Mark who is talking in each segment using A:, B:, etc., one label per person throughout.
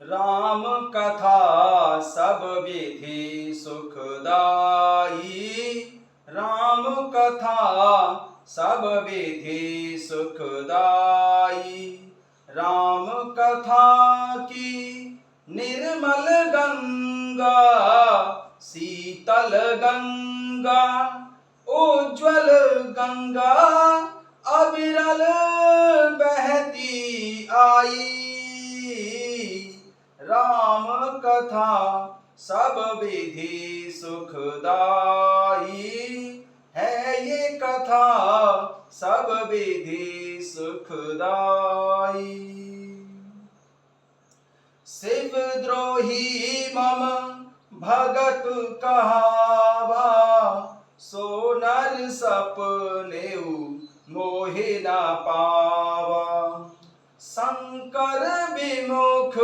A: राम कथा सब विधि सुखदाई। राम कथा सब विधि सुखदाई। राम कथा की निर्मल गंगा, शीतल गंगा, उज्ज्वल गंगा, अविरल बहती आई। राम कथा सब विधि सुखदाई। है ये कथा सब विधि सुखदाई। शिवद्रोही मम भगत कहावा, सो नर सपनेउ मोहि न पावा। शंकर विमुख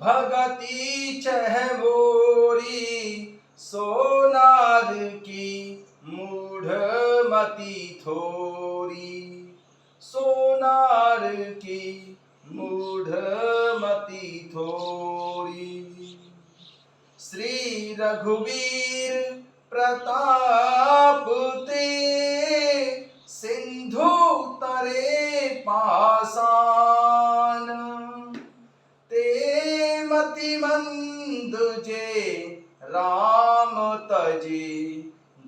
A: भगति चह मोरी, सो नार की मूढ़ मति थोरी। सो नार की मूढ़ मति थोरी। श्री रघुवीर प्रताप ते, सिंधु तरे पाषाण। ते मति मंद जे राम तजे,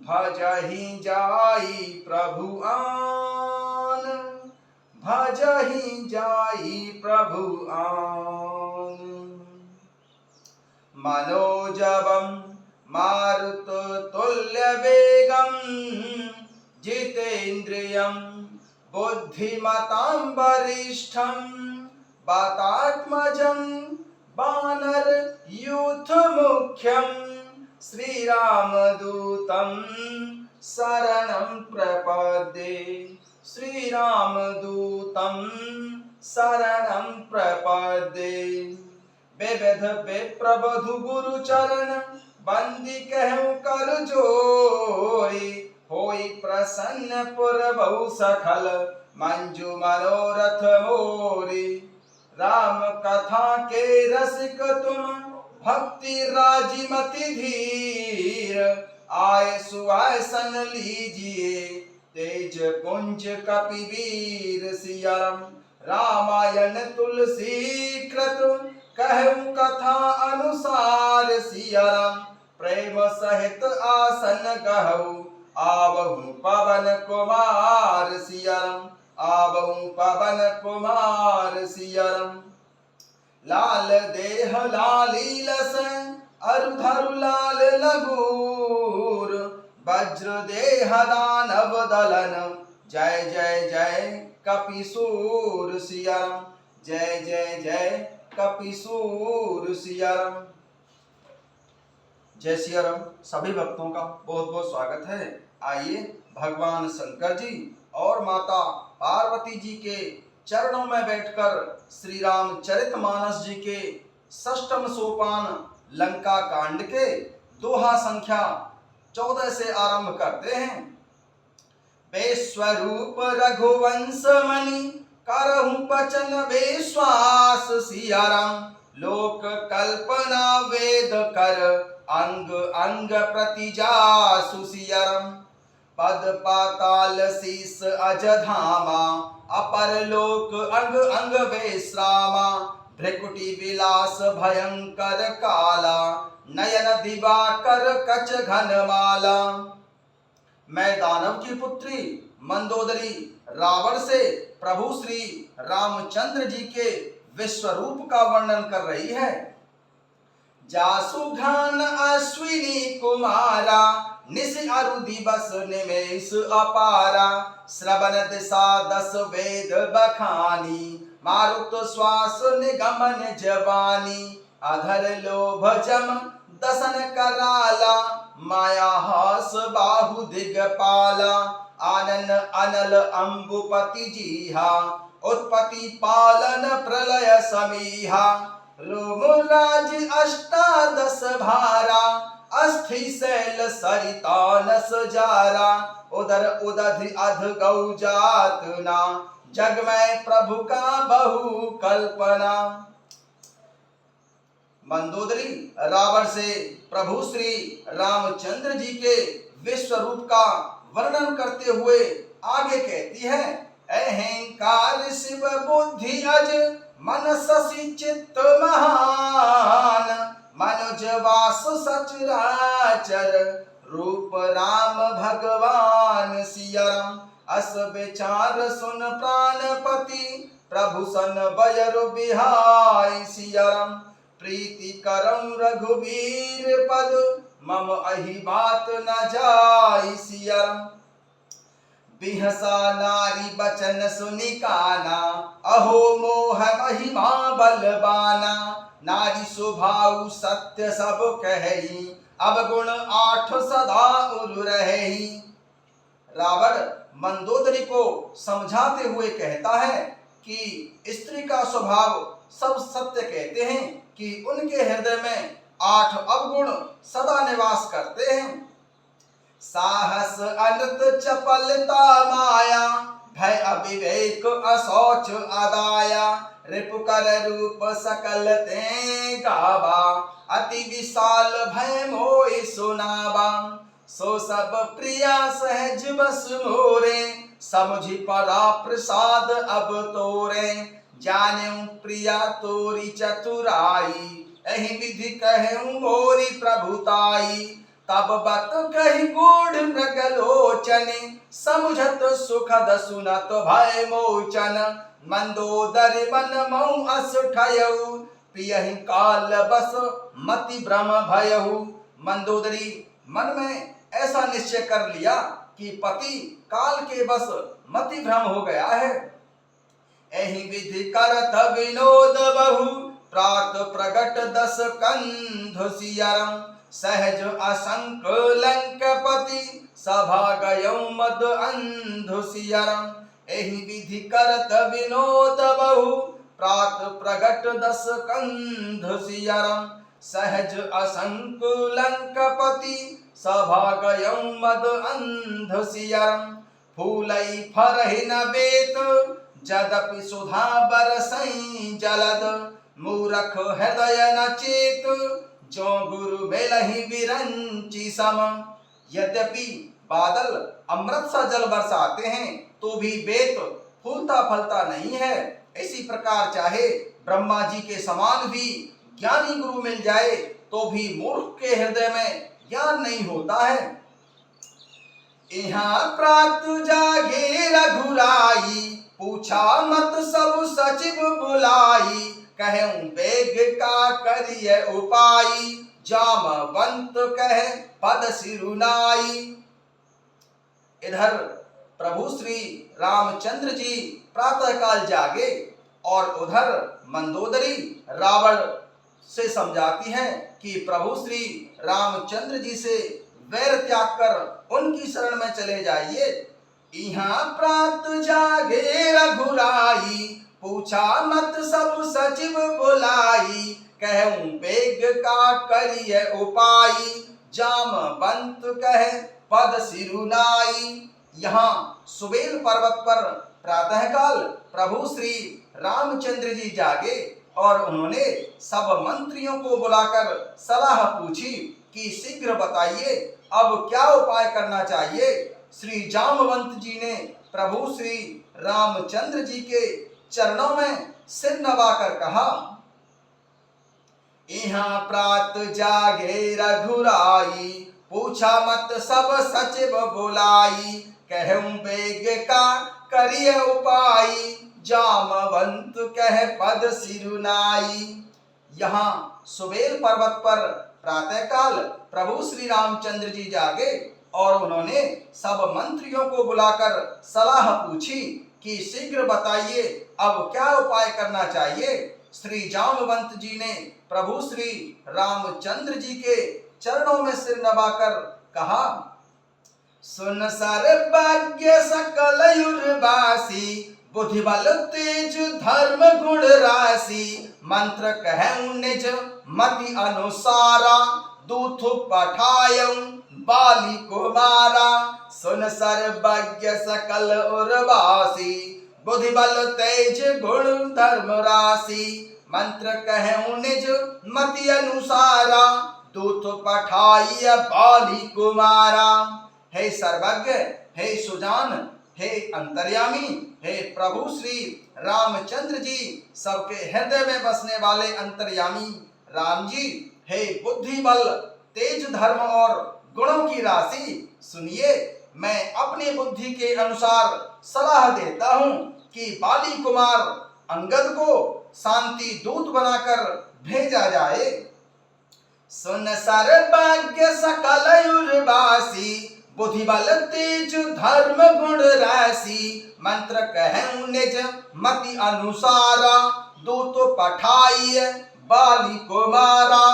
A: भजहि जाई प्रभु आन। भजहि जाई प्रभु आन। मनोजवं मारुततुल्य वेगं, जितेन्द्रियं बुद्धिमतां वरिष्ठं। वातात्मजं वानरयूथ मुख्यं, श्रीरामदूतं शरणं प्रपद्ये। श्रीरामदूतं शरणं प्रपद्ये। विविध विप्रबधु गुरु चरण, बंदी कहूँ कर जोरी। होई प्रसन्न पुरबहु सकल, मंजु मनोरथ मोरी। राम कथा के रसिक तुम, भक्ति राजी मति धीर। आय सुआसन लीजिए, तेज पुंज कपिवीर। सियाराम रामायण तुलसी कृत, कहूँ कथा अनुसार। सियाराम प्रेम सहित आसन गहु, आवहु पवन कुमार। सियाराम आवहु पवन कुमार। सियाराम लाल देह लाली लस, अरुधरु लाल लगूर। वज्र देह दानव दलन, जय जय जय कपिसूर। सियाराम जय जय जय कपिसूर। सियाराम जय सियाराम। सभी भक्तों का बहुत बहुत स्वागत है। आइए भगवान शंकर जी और माता पार्वती जी के चरणों में बैठकर श्री रामचरितमानस जी के षष्ठम सोपान लंका कांड के दोहा संख्या 14 से आरंभ करते हैं। बेस्वरूप रघुवंश मणि, करहु बचन विश्वास। सियाराम लोक कल्पना वेद कर, अंग अंग प्रति जासु। सियाराम पद पाताल शीस अज धामा, अपर लोक अंग अंग विश्रामा। भ्रिकुटी विलास भयंकर काला, नयन दिवाकर कच घनमाला। मैं दानव की पुत्री मंदोदरी रावण से प्रभु श्री रामचंद्र जी के विश्वरूप का वर्णन कर रही है। जासु घन अश्विनी कुमारा, निश अरु दिवस निमेष अपारा। श्रवण दिशा 10 वेद बखानी, मारुत श्वास निगमन जवानी। अधर लोभ जम दसन कराला, माया हास बाहु दिगपाला। आनन अनल अम्बुपति जीहा, उत्पत्ति पालन प्रलय समीहा। रोमराज अष्टादश भारा, अस्थि शैल सरिता नस जारा। उदर उदधि अध गौ जातना, जग में प्रभु का बहु कल्पना। मंदोदरी रावण से प्रभु श्री रामचंद्र जी के विश्व रूप का वर्णन करते हुए आगे कहती है, अहंकार शिव बुद्धि अज मन शशि चित्त महान, मनुज वास सचराचर रूप राम भगवान सियाराम। अस विचार सुन प्राणपति प्रभु सन बयर बिहाय सियाराम। प्रीति करम रघुवीर पद मम अहि बात न जाय सियाराम। बिहसा नारी बचन सुनि काना, अहो मोह महिमा बलबाना। नारी स्वभाव सत्य सब कही, अवगुण 8 सदा उर रही। रावण मंदोदरी को समझाते हुए कहता है कि स्त्री का स्वभाव सब सत्य कहते हैं कि उनके हृदय में 8 अवगुण सदा निवास करते हैं। साहस अनत चपलता माया, भय अविवेक असौच अदाया। रिपु कर रूप सकल ते गावा, अति विशाल भय मोहि सुनावा। सो सब प्रिया सहज बस मोरे, समुझि परा प्रसाद अब तोरे। जानेऊ प्रिया तोरी चतुराई, एहि विधि कहूँ मोरी प्रभुताई। तब बत कही गूढ़ मृगलोचन, समुझत सुखद सुनत भय मोचन। मंदोदरी मन मऊ अस ठयऊ, पियहि काल बस मति भ्रम भयऊ। मंदोदरी मन में ऐसा निश्चय कर लिया कि पति काल के बस मति भ्रम हो गया है। एहि विधि करत विनोद बहु, प्रात प्रगट 10 कंधु सियाराम। सहज असंक लंकपति, सभा गयौ मद अंधु सियाराम। एहि विधि करत विनोद बहु, प्रात प्रगट 10 कंधु सियाराम। सहज असंक लंकपति, सभा गयौ मद अंधु सियाराम। फूलई फरहि न बेत, जदपि सुधा बरसई जलद। मूरख हृदय न चेत, जो गुरु मिलहि विरंचि सम। यद्यपि बादल अमृत सा जल बरसाते हैं तो भी बेत फूलता फलता नहीं है, इसी प्रकार चाहे ब्रह्मा जी के समान भी ज्ञानी गुरु मिल जाए तो भी मूर्ख के हृदय में ज्ञान नहीं होता है। यहाँ प्रात जागे रघुराई, पूछा मत सब सचिव बुलाई। कहूँ बेग का करिय उपाय, जामवंत कहे पद सिरुनाई। इधर प्रभु श्री रामचंद्र जी प्रातः काल जागे और उधर मंदोदरी रावण से समझाती है कि प्रभु श्री रामचंद्र जी से वैर त्याग कर उनकी शरण में चले जाइए। यहाँ प्रात जागे रघुराई, पूछा मत सब सचिव बुलाई। कहूँ बेग का करिय उपाय, जामवंत कहे पद सिरुनाई। यहाँ सुबेल पर्वत पर प्रातःकाल प्रभु श्री रामचंद्र जी जागे और उन्होंने सब मंत्रियों को बुलाकर सलाह पूछी कि शीघ्र बताइए अब क्या उपाय करना चाहिए। श्री जामवंत जी ने प्रभु श्री रामचंद्र जी के चरणों में सिर नवाकर कहा, यहाँ प्रात जागे रघुराई, पूछा मत सब सचिव बुलाई। कहूँ बेग का करिय उपाय, जामवंत कह पद सिरुनाई। यहाँ सुबेल पर्वत पर प्रातःकाल प्रभु श्री रामचंद्र जी जागे और उन्होंने सब मंत्रियों को बुलाकर सलाह पूछी कि शीघ्र बताइए अब क्या उपाय करना चाहिए। श्री जामवंत जी ने प्रभु श्री रामचंद्र जी के चरणों में सिर नवाकर कहा, सुन सर्वज्ञ सकल युर्वासी, बुद्धि बल तेज धर्म गुण राशि। मंत्र कहूँ निज मति अनुसारा, दूत पठायऊ बाली को मारा। सुन सर्वज्ञ सकल उर्वासी, बुद्धि बल तेज गुण धर्म राशि, मंत्र कहूँ निज मति अनुसारा, दूत पठाइय बाली कुमारा। हे सर्वज्ञ, हे सुजान, हे अंतर्यामी, हे प्रभु श्री रामचंद्र जी, सबके हृदय में बसने वाले अंतर्यामी राम जी, हे बुद्धि बल तेज धर्म और गुणों की राशि, सुनिए मैं अपनी बुद्धि के अनुसार सलाह देता हूँ कि बाली कुमार अंगद को शांति दूत बनाकर भेजा जाए। सुन सर्वज्ञ सकल युर्वासी, बुद्धि बल तेज धर्म गुण राशि, मंत्र कहूँ निज मति अनुसारा, दूत पठाइय बाली कुमारा।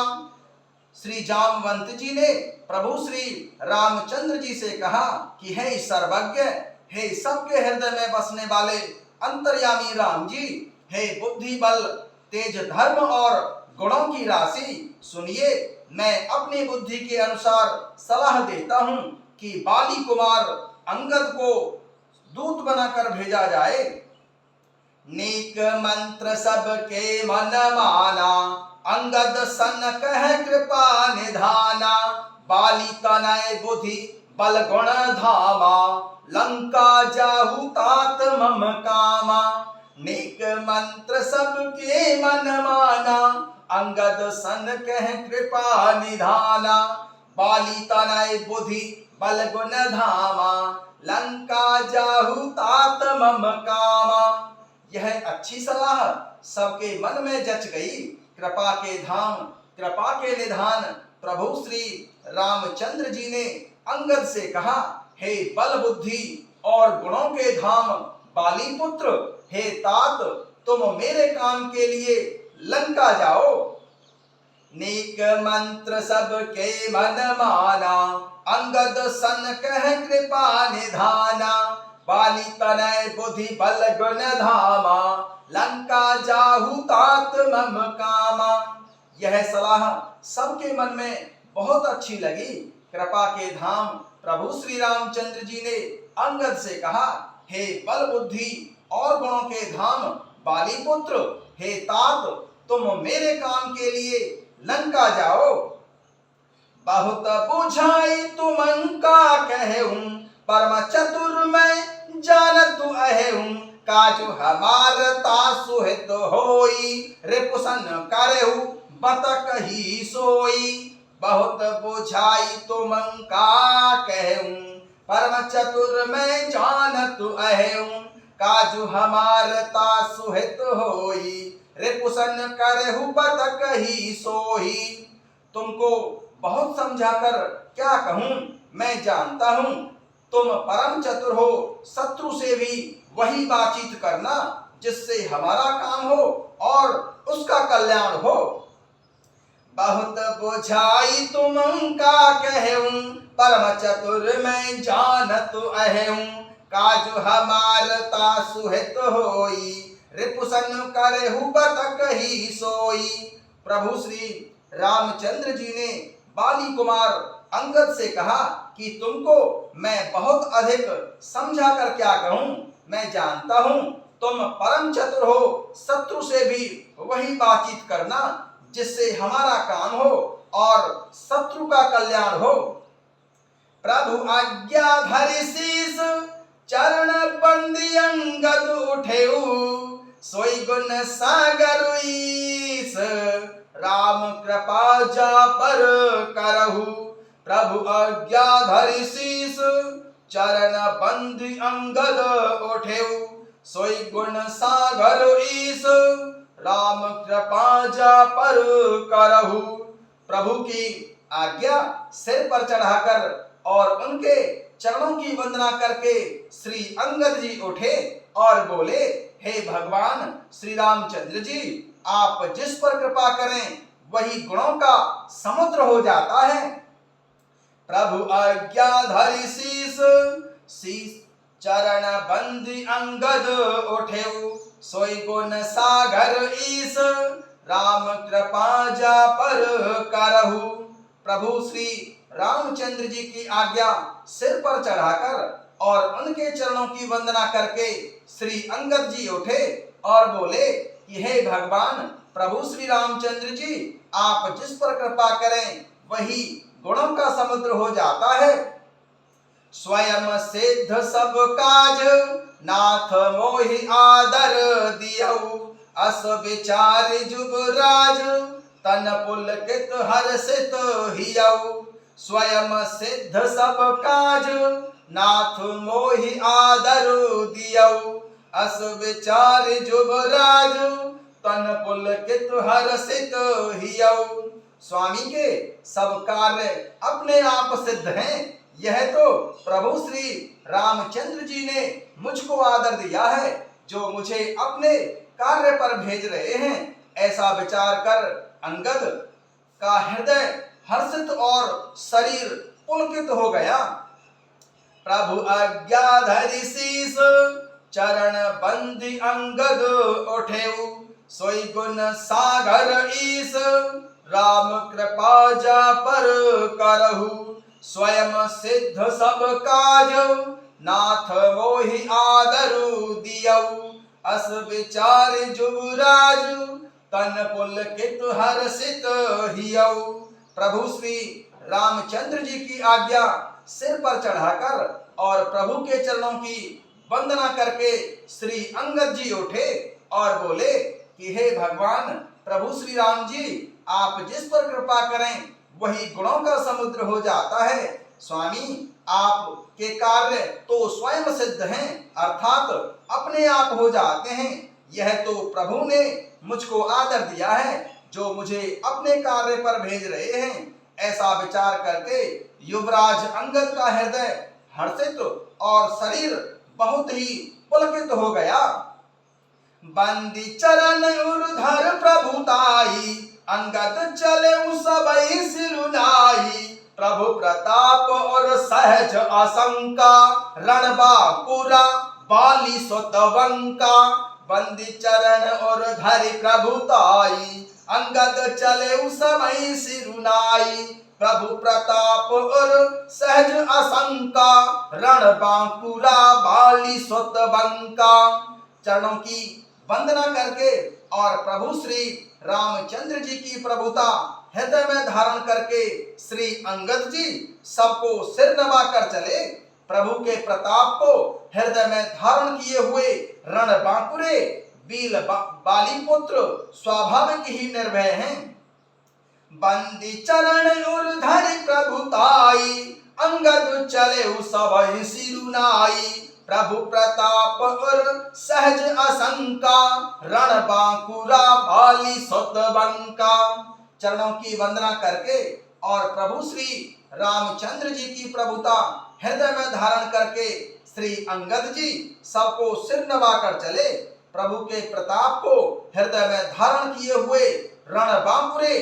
A: श्री जामवंत जी ने प्रभु श्री रामचंद्र जी से कहा कि हे सर्वज्ञ, हे सबके हृदय में बसने वाले अंतर्यामी राम जी, हे बुद्धि बल तेज धर्म और गुणों की राशि, सुनिए मैं अपनी बुद्धि के अनुसार सलाह देता हूँ कि बाली कुमार अंगद को दूत बनाकर भेजा जाए। नीक मंत्र सबके मन माना, अंगद सन कह कृपा निधाना, बाली तनय बुद्धि बल गुण धामा, लंका जाहु तात मम कामा। नीक मंत्र सबके मन माना, अंगद सन कह कृपा निधाना, बाली तनय बुद्धि बल गुण धामा, लंका जाहु तात मम कामा। यह अच्छी सलाह सबके मन में जच गई। कृपा के धाम, कृपा के निधान प्रभु श्री रामचंद्र जी ने अंगद से कहा, हे बल बुद्धि और गुणों के धाम बाली पुत्र, हे तात तुम मेरे काम के लिए लंका जाओ। नीक मंत्र सबके मन माना, अंगद सन कह कृपा निधाना, बाली तनय बुद्धि बल गुण धामा, लंका जाहु तात मम कामा। यह सलाह सबके मन में बहुत अच्छी लगी। कृपा के धाम प्रभु श्री रामचंद्र जी ने अंगद से कहा, हे बल बुद्धि और गुणों के धाम बाली पुत्र, हे तात तुम मेरे काम के लिए लंका जाओ। बहुत बुझाई तुमंका कहूँ, परम चतुर मैं जानत अहूँ, काजु हमार तासु हित होई, रिपुसन करहु बत कही सोई। बहुत बुझाई तुमंका कहूँ, परम चतुर मैं जानत अहूँ, काजु हमार तासु हित होई, रिपुसन करहु बत कही सोई। तुमको बहुत समझाकर क्या कहूँ, मैं जानता हूँ तुम परम चतुर हो, शत्रु से भी वही बातचीत करना जिससे हमारा काम हो और उसका कल्याण हो। बहुत बुझाई तुमका कहूँ, परम चतुर मैं जानत अहूँ, काजु हमार तासु हित होई, रिपुसन करहु बत कही सोई। प्रभु श्री रामचंद्र जी ने बाली कुमार अंगद से कहा कि तुमको मैं बहुत अधिक समझा कर क्या कहूँ, मैं जानता हूँ तुम परम चतुर हो, शत्रु से भी वही बातचीत करना जिससे हमारा काम हो और शत्रु का कल्याण हो। प्रभु आज्ञा धरि शीस, चरण बंदी अंगद उठेऊ, सोई गुण सागर ईस, राम कृपा जा पर करहु। प्रभु आज्ञा धरि शीस, चरण बंदी अंगद उठेऊ, सोई गुण सागर ईस, राम कृपा जा पर करहु। प्रभु की आज्ञा सिर पर चढ़ाकर और उनके चरणों की वंदना करके श्री अंगद जी उठे और बोले, हे भगवान श्री रामचंद्र जी, आप जिस पर कृपा करें वही गुणों का समुद्र हो जाता है। प्रभु आज्ञा धरि शीस, शीस चरण बंदी अंगद उठेऊ, सोई गुण सागर ईस, राम कृपा जा पर करहु। प्रभु श्री रामचंद्र जी की आज्ञा सिर पर चढ़ाकर और उनके चरणों की वंदना करके श्री अंगद जी उठे और बोले कि हे भगवान प्रभु श्री रामचंद्र जी, आप जिस पर कृपा करें वही गुणों का समुद्र हो जाता है। स्वयं सिद्ध सब काज नाथ मोहि आदर दियऊ, अस विचार जुबराज तन पुलकित हर्षित हियऊ। स्वयं सिद्ध सब काज नाथ मोहि आदर दियऊ, अस विचार जुबराज तन पुलकित हर्षित हियऊ। स्वामी के सब कार्य अपने आप सिद्ध हैं, यह तो प्रभु श्री रामचंद्र जी ने मुझको आदर दिया है, जो मुझे अपने कार्य पर भेज रहे हैं। ऐसा विचार कर अंगद का हृदय हर्षित और शरीर पुलकित हो गया। प्रभु आज्ञा धरि शीस चरण बंदी अंगद उठेऊ, सोई गुण सागर ईस राम कृपा जा पर करहु। स्वयं सिद्ध सब काज नाथ मोहि आदरु दियऊ, अस विचार जुबराज तन पुलकित हर्षित हियऊ। प्रभु श्री रामचंद्र जी की आज्ञा सिर पर चढ़ाकर और प्रभु के चरणों की वंदना करके श्री अंगद जी उठे और बोले कि हे भगवान प्रभु श्री राम जी, आप जिस पर कृपा करें वही गुणों का समुद्र हो जाता है। स्वामी, आपके कार्य तो स्वयं सिद्ध हैं, अर्थात अपने आप हो जाते हैं। यह तो प्रभु ने मुझको आदर दिया है, जो मुझे अपने कार्य पर भेज रहे हैं। ऐसा विचार करके युवराज अंगद का हृदय हर्षित और शरीर बहुत ही पुलकित हो गया। बंदी चरण उर्धर प्रभुताई, अंगद चले सबई सिरुनाई। प्रभु प्रताप और सहज आशंका, रणबांकुरा बाली सुतवंका। बंदी चरण और धरि प्रभुताई, अंगद चले सबई सिरुनाई। प्रभु प्रताप और सहज आशंका, रणबांकुरा बाली सुतवंका। चरणों की वंदना करके और प्रभु श्री रामचंद्र जी की प्रभुता हृदय में धारण करके श्री अंगद जी सबको सिर नवाकर चले। प्रभु के प्रताप को हृदय में धारण किए हुए रणबांकुरे बाली पुत्र स्वाभाविक ही निर्भय हैं। बंदी चरण उर्धरि प्रभुताई, अंगद चले सबई सिरुनाई। प्रभु प्रताप और सहज आशंका, रणबांकुरा बाली सुतवंका। चरणों की वंदना करके और प्रभु श्री रामचंद्र जी की प्रभुता हृदय में धारण करके श्री अंगद जी सबको सिर नवाकर चले। प्रभु के प्रताप को हृदय में धारण किए हुए रणबांकुरे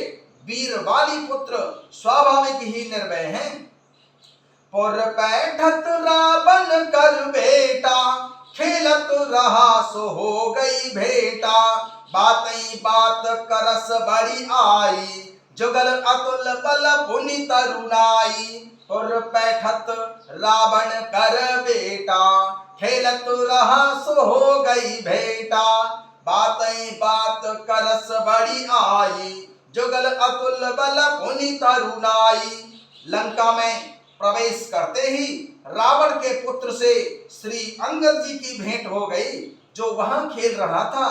A: वीर बाली पुत्र स्वाभाविक ही निर्भय हैं। पुर बैठत रावण कर बेटा, खेलत रहा सो हो गई भेटा। बातई बात करस बड़ी आई, जुगल अतुल बल पुनि तरुणाई। पुर बैठत रावण कर बेटा, खेलत रहा सो हो गई भेटा। बातई बात करस बड़ी आई, जुगल अतुल बल पुनि तरुणाई। लंका में प्रवेश करते ही रावण के पुत्र से श्री अंगद जी की भेंट हो गई, जो वहां खेल रहा था।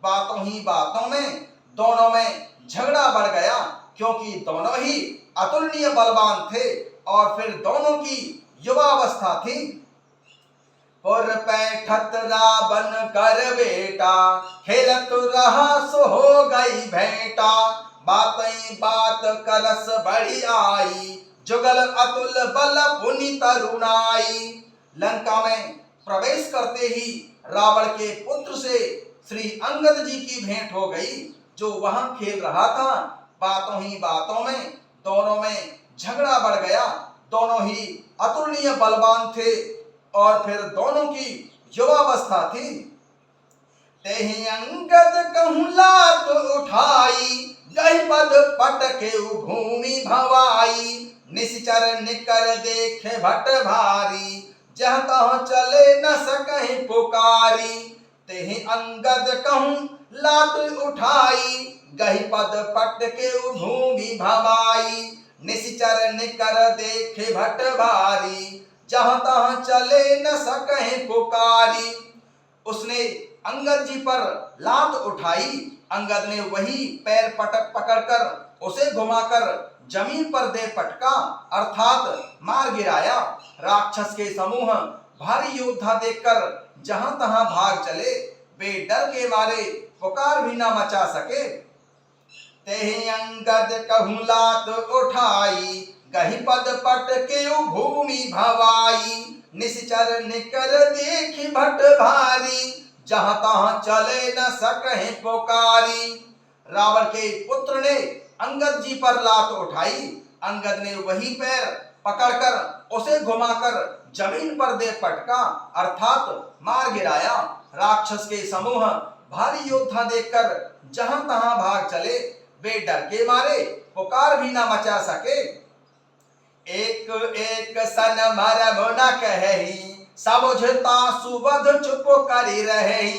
A: बातों ही बातों में दोनों में झगड़ा बढ़ गया, क्योंकि दोनों ही अतुलनीय बलवान थे और फिर दोनों की युवावस्था थी। पुर बैठत रावण कर बेटा, खेलत रहा सो हो गई भेंटा। बातई बात करस बड़ी आई, जुगल अतुल बल पुनि तरुणाई। लंका में प्रवेश करते ही रावण के पुत्र से श्री अंगद जी की भेंट हो गई, जो वहां खेल रहा था। बातों ही बातों में दोनों में झगड़ा बढ़ गया। दोनों ही अतुलनीय बलवान थे और फिर दोनों की युवावस्था थी। तेहि अंगद कहूँ लात उठाई, गही पद पटके भूमि भवाई। निश्चर निकर देखे भट भारी, जहाँ तहाँ चले न सकहि पुकारी। तेहि अंगद कहूँ लात उठाई, गही पद पट के भूमि भवाई। निश्चर निकर देखे भट भारी, जहाँ तहाँ चले न सकहि पुकारी। उसने अंगद जी पर लात उठाई। अंगद ने वही पैर पटक पकड़कर उसे घुमाकर जमीन पर दे पटका, अर्थात मार गिराया। राक्षस के समूह भारी योद्धा देखकर जहां तहां भाग चले, वे डर के मारे पुकार भी न मचा सके। तेहि अंगद कहूँ लात उठाई, गही पद पट के भूमि भवाई। निश्चर निकर देखी भट भारी, जहां तहां चले न सकहि पुकारी। रावण के पुत्र ने अंगद जी पर लात उठाई। अंगद ने वही पैर पकड़कर उसे घुमाकर जमीन पर दे पटका, अर्थात मार गिराया। राक्षस के समूह भारी योद्धा देखकर जहां तहां भाग चले, वे डर के मारे पुकार भी न मचा सके। एक एक सन मरम न कहि, समुझता सुबध चुप करि रही।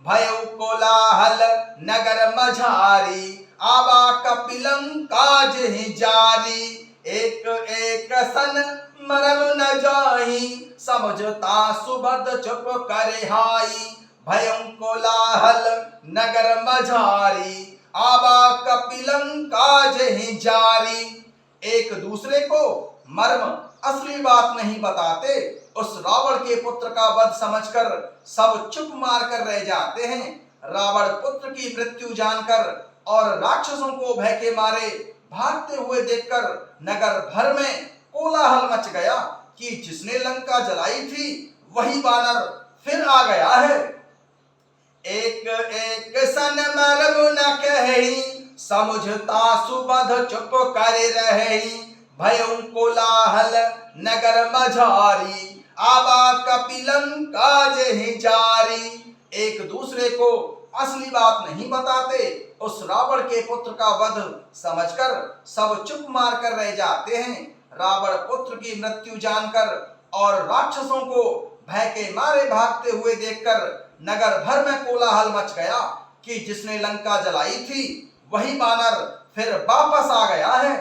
A: भयउ कोलाहल नगर मझारी, आबा कपिलं काज ही जारी। एक एक सन मरम न जाहि, समुझता सुबध चुप करे हाई। भयउ कोलाहल नगर मझारी, आबा कपिलं काज ही जारी। एक दूसरे को मर्म असली बात नहीं बताते, उस रावण के पुत्र का वध समझकर सब चुप मार कर रह जाते हैं। रावण पुत्र की मृत्यु जानकर और राक्षसों को भय के मारे भागते हुए देखकर नगर भर में कोलाहल मच गया कि जिसने लंका जलाई थी वही वानर फिर आ गया है। एक एक सन मरम न कहि, समुझता सुबध चुप करे रही। भयउ कोलाहल नगर मझारी, आबा कपिलं काज ही जारी। एक दूसरे को असली बात नहीं बताते, उस रावण के पुत्र का वध समझकर सब चुप मार कर रह जाते हैं। रावण पुत्र की मृत्यु जानकर और राक्षसों को भय के मारे भागते हुए देखकर नगर भर में कोलाहल मच गया कि जिसने लंका जलाई थी वही वानर फिर वापस आ गया है।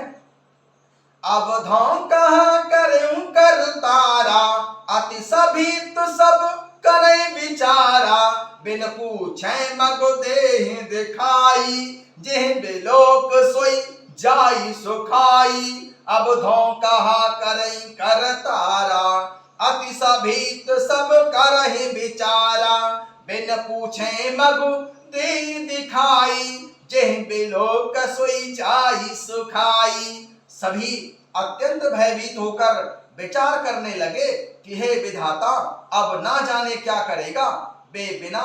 A: अब धौं कहा करूं कर तारा, अति सभी तो सब करे विचारा। बिन पूछे मग देह दिखाई, जेह बिलोक सोई जाई सुखाई। अब धौं कहा करें कर तारा, अति सभी तो सब करहि विचारा। बिन पूछे मग देह दिखाई, जेह बिलोक सोई जाई सुखाई। सभी अत्यंत भयभीत होकर विचार करने लगे कि हे विधाता, अब ना जाने क्या करेगा। वे बिना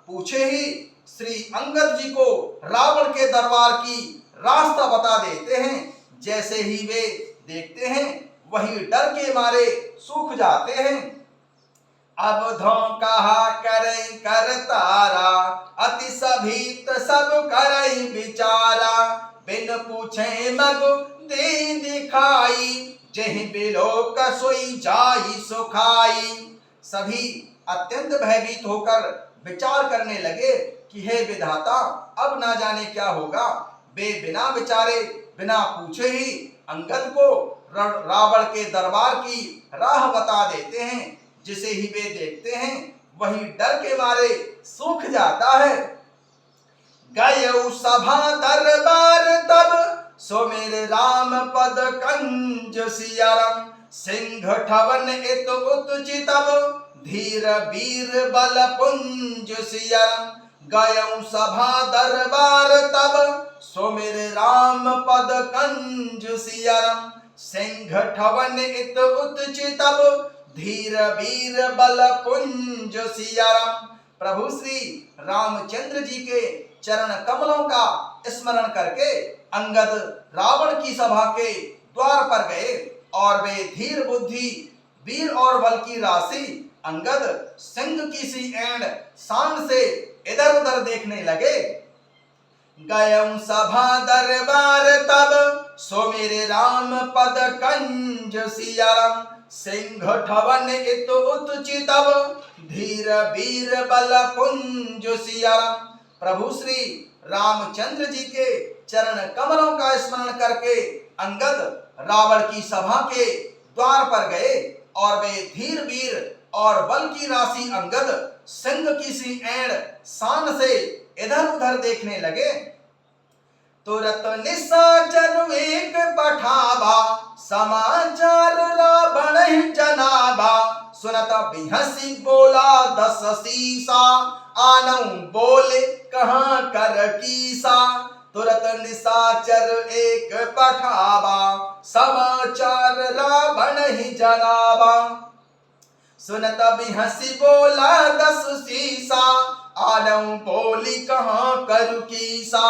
A: पूछे ही श्री अंगद जी को रावण के दरबार की रास्ता बता देते हैं। जैसे ही वे देखते हैं वही डर के मारे सूख जाते हैं। अब धौं कहा करें कर तारा, अति सभीत सब करई विचारा। बिन पूछे मग दे दिखाई, जेह बिलोक सोई जाई सुखाई। सभी अत्यंत भयभीत होकर विचार करने लगे कि हे विधाता, अब ना जाने क्या होगा। वे बिना विचारे बिना पूछे ही अंगद को रावण के दरबार की राह बता देते हैं। जिसे ही वे देखते हैं वही डर के मारे सूख जाता है। गयउ सभा दरबार तब, सो मेरे राम पद कंज सियरम। सिंह ठवन इत उतचितब, धीर वीर बल पुंज सियरम। गयउ सभा दरबार तब, सो मेरे राम पद कंज सियरम। सिंह ठवन इत उतचितब, धीर वीर बल पुंज सियरम। प्रभु श्री रामचंद्र जी के चरण कमलों का स्मरण करके अंगद रावण की सभा के द्वार पर गए और वे धीर बुद्धि वीर और बल की राशि अंगद सिंह की सी एंड शान से इधर उधर देखने लगे। गयं सभा दरबार तब, सो मेरे राम पद कंज सियरम। सिंह ठवन इत उतचितव धीर वीर बल पुंज सियाराम। प्रभु श्री रामचंद्र जी के चरण कमलों का स्मरण करके अंगद रावण की सभा के द्वार पर गए और वे धीर वीर और बल की राशि अंगद सिंह की सी ऐड़ शान से इधर उधर देखने लगे। तुरत निशाचर एक पठावा समाचार रावण जनाबा। सुनत बिहसी बोला दस सीसा आनऊ बोले कहाँ कर कीसा। तुरत निशाचर एक पठावा समाचार रावण ही जनाबा। सुनत बिहसी बोला दस सीसा आनऊ बोली कहाँ कर कीसा।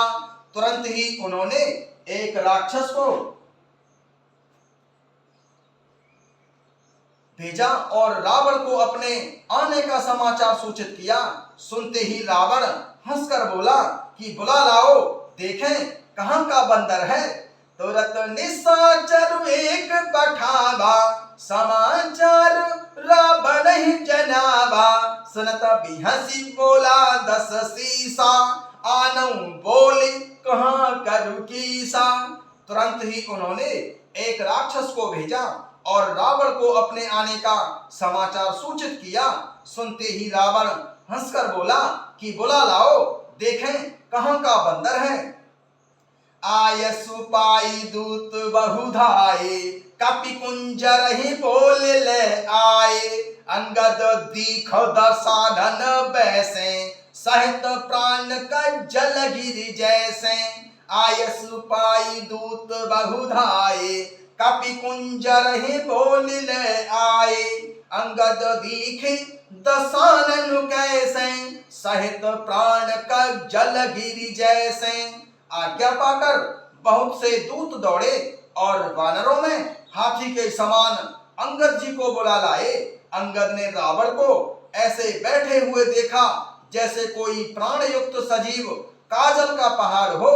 A: तुरंत ही उन्होंने एक राक्षस को भेजा और रावण को अपने आने का समाचार सूचित किया। सुनते ही रावण हंसकर बोला कि बुला लाओ, देखें कहां का बंदर है। तुरत निशाचर एक पठावा समाचार रावण ही जनाबा। सुनत बिहसी बोला दस सीसा आनऊ बोली कहाँ करूं कीसा। तुरंत ही उन्होंने एक राक्षस को भेजा और रावण को अपने आने का समाचार सूचित किया। सुनते ही रावण हंसकर बोला कि बुला लाओ, देखें कहां का बंदर है। आय सुपाई दूत बहुधाए कपि कुंजर ही बोल ले आए। अंगद दीखो दसानन बैसे सहित प्राण का जल गिर जैसे। आय सुपाई दूत बहुधाए कपि कुंजर ही बोल ले आए। अंगद दीखे दसानन कैसे सहित प्राण का जल गिर जैसे। आज्ञा पाकर बहुत से दूत दौड़े और वानरों में हाथी के समान अंगद जी को बुला लाए। अंगद ने रावण को ऐसे बैठे हुए देखा जैसे कोई प्राण युक्त सजीव काजल का पहाड़ हो।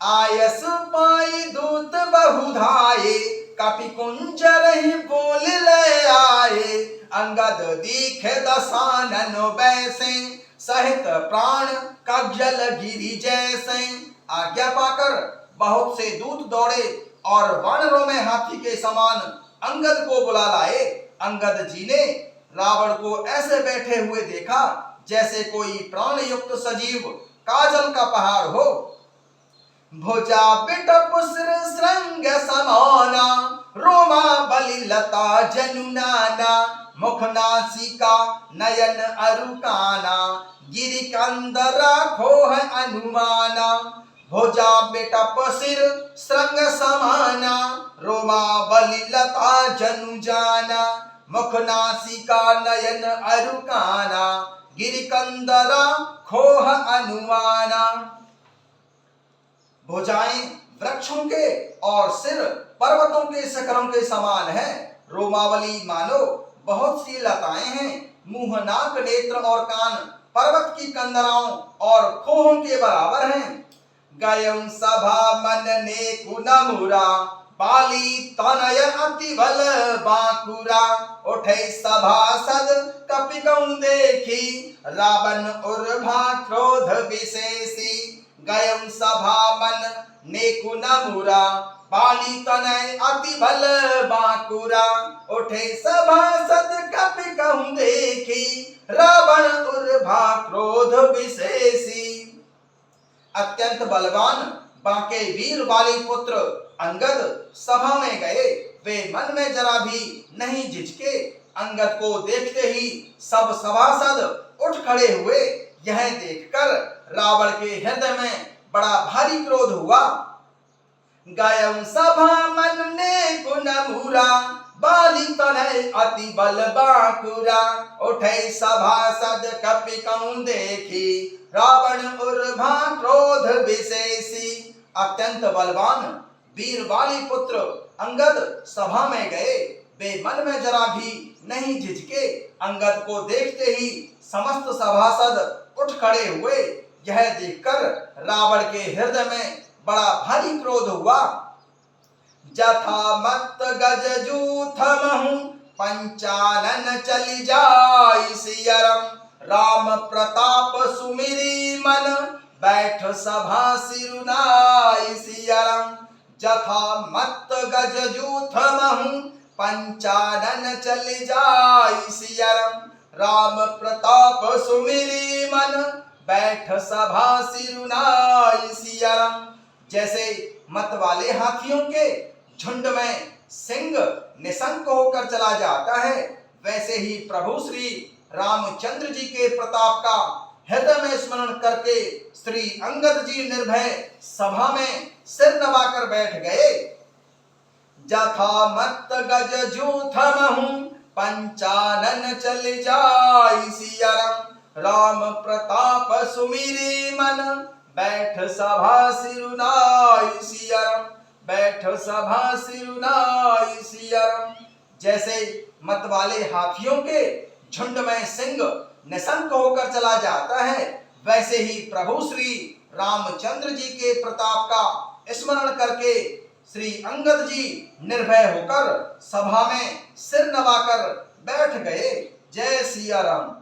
A: आयस पाई दूत बहुधाए कपि कुंजर ही बोल ले आए। अंगद दीखे दसानन बैसे सहित प्राण का जल गिरी जैसे। आज्ञा पाकर बहुत से दूत दौड़े और वानरों में हाथी के समान अंगद को बुला लाए। अंगद जी ने रावण को ऐसे बैठे हुए देखा जैसे कोई प्राण युक्त सजीव काजल का पहाड़ हो। भुजा बिटप सिर श्रृंग समाना रोमा बलि लता जनुनाना। मुख नासिका नयन अरुकाना गिरि कंदरा खोह अनुमाना। भुजा बिटप सिर श्रृंग समाना रोमा बलि लता जनु जाना। मुख नासिका नयन अरुकाना गिरि कंदरा खोह अनुमाना। भुजाएं वृक्षों के और सिर पर्वतों के शिखरों के समान है। रोमावली मानो बहुत सी लताएं हैं। मुंह नाक नेत्र और कान पर्वत की कंदराओं और खोहों के बराबर हैं। गयम सभा मन ने कुनमुरा बाली तनय अति बल बाकुरा। उठे सभासद कपिकौं देखी रावण उर्भा क्रोध विशेषी। गयम सभा मन ने कुनमुरा बाली तनय अति बल बाकुरा। उठे सभासद कपिकौं देखी रावण उर्भा क्रोध विशेषी। अत्यंत बलवान बांके वीर वाली पुत्र अंगद सभा में गए। वे मन में जरा भी नहीं झिझके। अंगद को देखते ही सब सभासद उठ खड़े हुए। यह देखकर रावण के हृदय में बड़ा भारी क्रोध हुआ। गयम सभा मन ने कुनमुरा बाली तनय अति बल बाकुरा। उठे सभासद कपिकौं देखी रावण उर्भा क्रोध विशेषी। अत्यंत बलवान वीर वाली पुत्र अंगद सभा में गए। वे मन में जरा भी नहीं झिझके। अंगद को देखते ही समस्त सभासद उठ खड़े हुए। यह देखकर रावण के हृदय में बड़ा भारी क्रोध हुआ। जथा मत गज जूथ महु पंचानन चली जाई सियरम। राम प्रताप सुमिरी मन बैठ सभा सिरुनाई सियरम। जथा मत गज जूथ महु पंचानन चली जाई सियरम। राम प्रताप सुमिरी मन बैठ सभा सिरुनाई सियरम। जैसे मत वाले हाथियों के झुंड में सिंह निशंक होकर चला जाता है, वैसे ही प्रभु श्री रामचंद्र जी के प्रताप का हृदय में स्मरण करके श्री अंगद जी निर्भय सभा में सिर नवाकर बैठ गए। जथा मत गज जूथ महु पंचानन चल जाई सियरम। राम प्रताप सुमिरी मन बैठ सभा सिरुनाई सियरम। बैठ सभा सिरुनाई सियरम। जैसे मत वाले हाथियों के झुंड में सिंह निशंक होकर चला जाता है, वैसे ही प्रभु श्री रामचंद्र जी के प्रताप का स्मरण करके श्री अंगद जी निर्भय होकर सभा में सिर नवाकर बैठ गए। जय सिया राम।